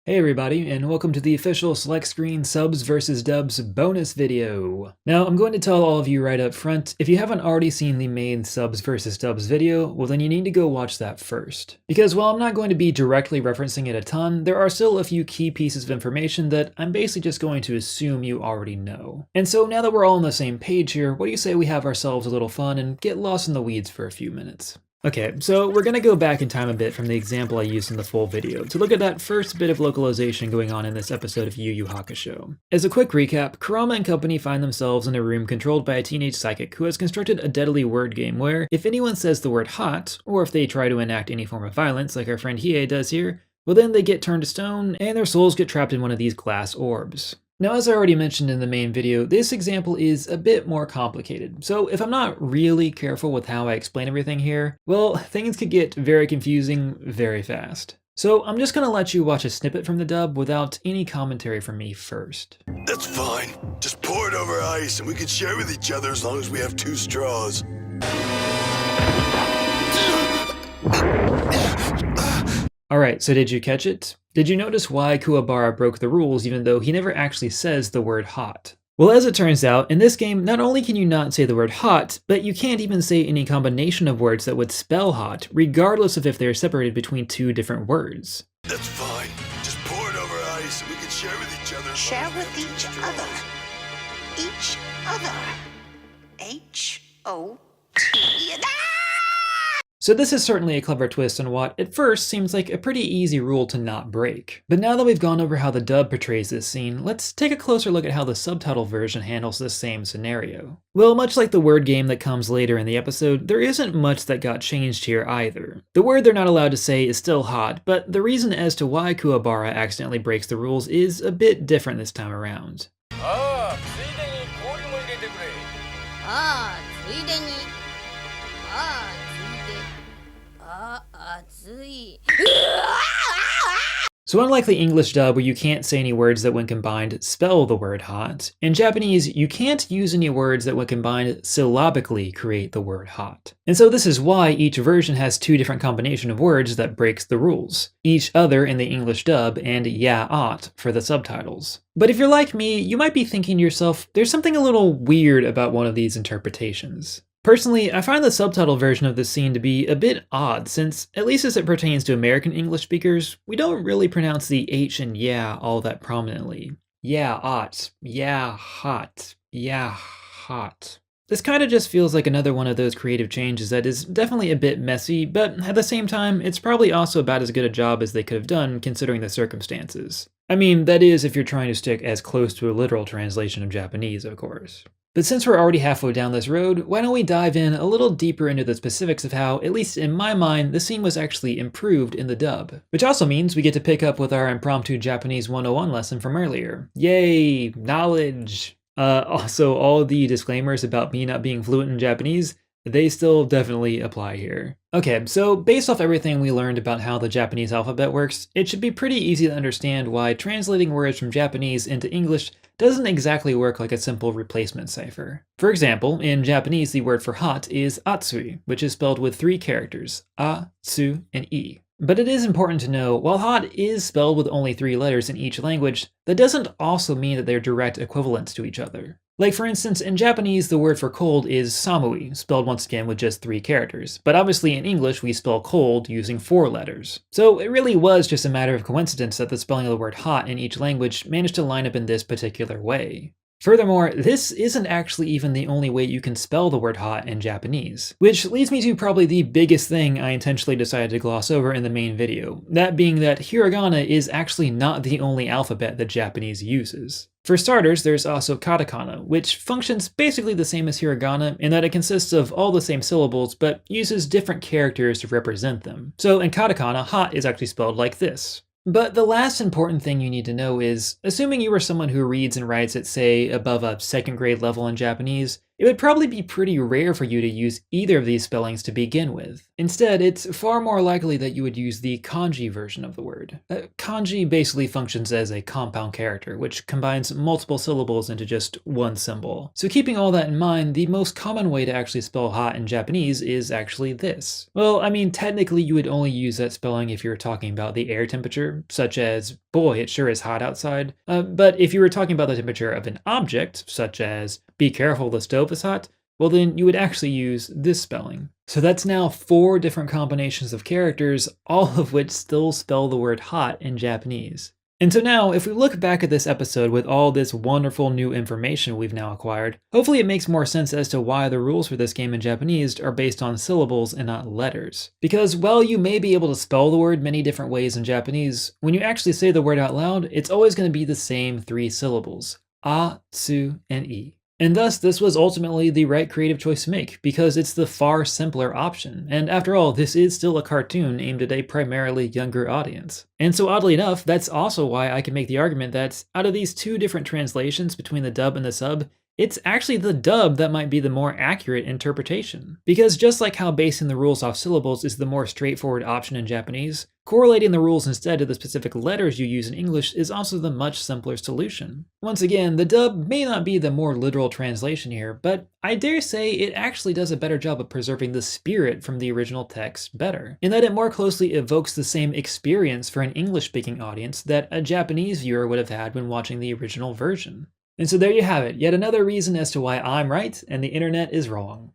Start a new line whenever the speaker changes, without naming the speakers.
Hey everybody, and welcome to the official Select Screen Subs vs Dubs bonus video. Now, I'm going to tell all of you right up front, if you haven't already seen the main Subs vs Dubs video, well then you need to go watch that first. Because while I'm not going to be directly referencing it a ton, there are still a few key pieces of information that I'm basically just going to assume you already know. And so now that we're all on the same page here, what do you say we have ourselves a little fun and get lost in the weeds for a few minutes? Okay, so we're gonna go back in time a bit from the example I used in the full video to look at that first bit of localization going on in this episode of Yu Yu Hakusho. As a quick recap, Kurama and company find themselves in a room controlled by a teenage psychic who has constructed a deadly word game where, if anyone says the word hot, or if they try to enact any form of violence like our friend Hiei does here, well then they get turned to stone and their souls get trapped in one of these glass orbs. Now, as I already mentioned in the main video, this example is a bit more complicated, so if I'm not really careful with how I explain everything here, well, things could get very confusing very fast. So I'm just gonna let you watch a snippet from the dub without any commentary from me first.
That's fine. Just pour it over ice and we can share with each other as long as we have 2 straws.
Alright, so did you catch it? Did you notice why Kuwabara broke the rules even though he never actually says the word hot? Well, as it turns out, in this game, not only can you not say the word hot, but you can't even say any combination of words that would spell hot, regardless of if they're separated between 2 different words.
That's fine. Just pour it over ice and we can share with each other.
Share with each other. Each other. H-O-T.
So this is certainly a clever twist on what, at first, seems like a pretty easy rule to not break. But now that we've gone over how the dub portrays this scene, let's take a closer look at how the subtitle version handles this same scenario. Well, much like the word game that comes later in the episode, there isn't much that got changed here either. The word they're not allowed to say is still hot, but the reason as to why Kuwabara accidentally breaks the rules is a bit different this time around. So unlike the English dub where you can't say any words that when combined spell the word hot, in Japanese you can't use any words that when combined syllabically create the word hot. And so this is why each version has 2 different combination of words that breaks the rules. Each other in the English dub and ya-ot for the subtitles. But if you're like me, you might be thinking to yourself, there's something a little weird about one of these interpretations. Personally, I find the subtitle version of this scene to be a bit odd since, at least as it pertains to American English speakers, we don't really pronounce the H and yeah all that prominently. Yeah-ot, yeah-hot, yeah-hot. This kind of just feels like another one of those creative changes that is definitely a bit messy, but at the same time, it's probably also about as good a job as they could have done considering the circumstances. I mean, that is if you're trying to stick as close to a literal translation of Japanese, of course. But since we're already halfway down this road, why don't we dive in a little deeper into the specifics of how, at least in my mind, the scene was actually improved in the dub. Which also means we get to pick up with our impromptu Japanese 101 lesson from earlier. Yay, knowledge! Also, all the disclaimers about me not being fluent in Japanese, they still definitely apply here. Okay, so based off everything we learned about how the Japanese alphabet works, it should be pretty easy to understand why translating words from Japanese into English doesn't exactly work like a simple replacement cipher. For example, in Japanese the word for hot is atsui, which is spelled with 3 characters, a, tsu, and i. But it is important to know, while hot is spelled with only 3 letters in each language, that doesn't also mean that they're direct equivalents to each other. Like for instance, in Japanese the word for cold is samui, spelled once again with just 3 characters, but obviously in English we spell cold using 4 letters. So it really was just a matter of coincidence that the spelling of the word hot in each language managed to line up in this particular way. Furthermore, this isn't actually even the only way you can spell the word hot in Japanese, which leads me to probably the biggest thing I intentionally decided to gloss over in the main video, that being that hiragana is actually not the only alphabet that Japanese uses. For starters, there's also katakana, which functions basically the same as hiragana in that it consists of all the same syllables but uses different characters to represent them. So in katakana, hot is actually spelled like this. But the last important thing you need to know is, assuming you are someone who reads and writes at, say, above a 2nd grade level in Japanese, it would probably be pretty rare for you to use either of these spellings to begin with. Instead, it's far more likely that you would use the kanji version of the word. Kanji basically functions as a compound character, which combines multiple syllables into just one symbol. So keeping all that in mind, the most common way to actually spell hot in Japanese is actually this. Well, I mean, technically you would only use that spelling if you were talking about the air temperature, such as, boy, it sure is hot outside. But if you were talking about the temperature of an object, such as, be careful, the stove is hot, well then you would actually use this spelling. So that's now 4 different combinations of characters, all of which still spell the word hot in Japanese. And so now, if we look back at this episode with all this wonderful new information we've now acquired, hopefully it makes more sense as to why the rules for this game in Japanese are based on syllables and not letters. Because while you may be able to spell the word many different ways in Japanese, when you actually say the word out loud, it's always going to be the same 3 syllables: a, tsu, and i. And thus, this was ultimately the right creative choice to make, because it's the far simpler option, and after all, this is still a cartoon aimed at a primarily younger audience. And so oddly enough, that's also why I can make the argument that out of these 2 different translations between the dub and the sub, it's actually the dub that might be the more accurate interpretation. Because just like how basing the rules off syllables is the more straightforward option in Japanese, correlating the rules instead to the specific letters you use in English is also the much simpler solution. Once again, the dub may not be the more literal translation here, but I dare say it actually does a better job of preserving the spirit from the original text better, in that it more closely evokes the same experience for an English-speaking audience that a Japanese viewer would have had when watching the original version. And so there you have it, yet another reason as to why I'm right and the internet is wrong.